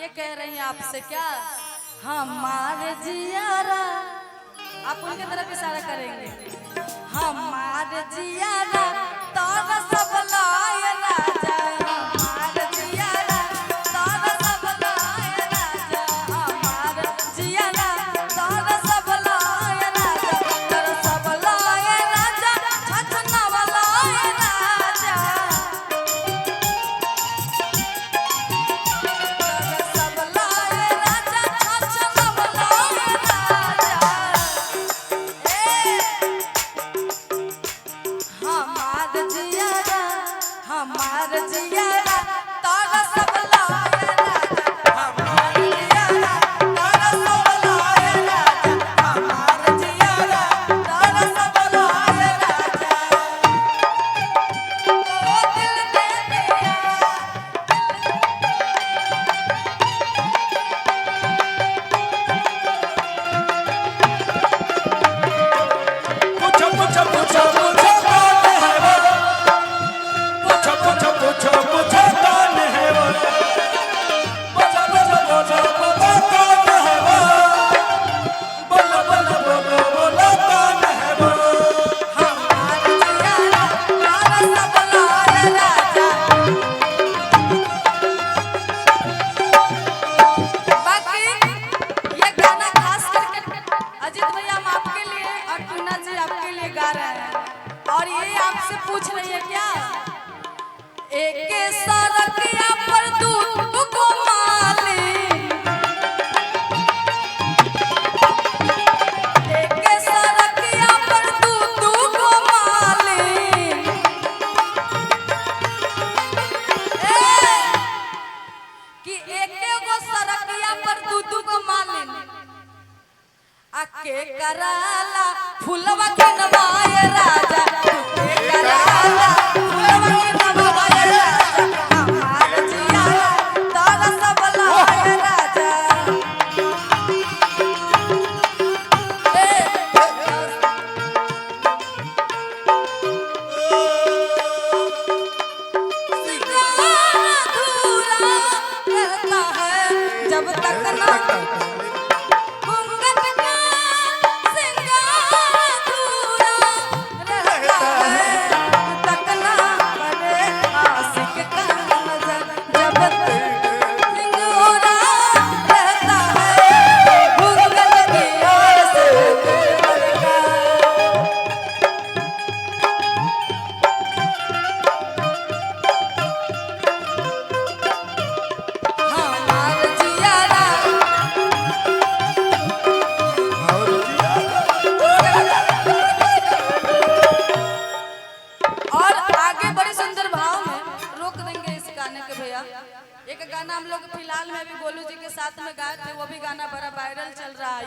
ये कह रही हैं आपसे क्या, हमारे जियारा, आप उनके तरफ इशारा करेंगे, हमारे जियारा तारा सब लाए राजा, हमारे जियारा तारा सब लाए राजा, हमारे जियारा तारा सब लाए राजा, तारा सब लाए राजा, छछना वालाए राजा, तारा सब लाए राजा, छछना वालाए राजा। हमार जियारा, हमार जियारा तारा सब लाए राजा, हमार जियारा तारा सब लाए राजा, हमार जियारा तारा सब लाए राजा। तो दिल दे दिया, पूछो पूछो पूछो पूछो कौन है वो, पूछो पूछो पूछो पूछो कौन है वो, पूछो पूछो पूछो पूछो कौन है वो, बोलो बोलो बोलो बोलो कौन है वो। हमार जियारा तारा सब लाए राजा। बाकी ये गाना खास करके अजीत भैया हम आपके लिए और टूना जी आपके लिए गा रहे हैं, और ये आपसे पूछ रही है क्या, एक सड़किया पर दू को माली, एक सड़किया पर दू को माली, कि एक गो सड़किया पर दू को मालिन, आके कराला फुलवा के नवाए राजा, के कराला फुलवा के नवाए राजा, हमार जियारा तारा सब लाए राजा। सिंगार अधूरा रहता है जब तक ना घूंघट का सिंगार अधूरा रहता है, जब तक ना पड़े आशिक का नजर, जब तक सिंगूरा रहता है घूंघट की ओर से दूर का। हमार जियारा और आगे बड़े सुंदर भाव में रोक देंगे इस गाने के भैया। एक गाना हम लोग फिलहाल में भी गोलू जी के साथ में गाए थे, वो भी गाना बड़ा वायरल चल रहा है।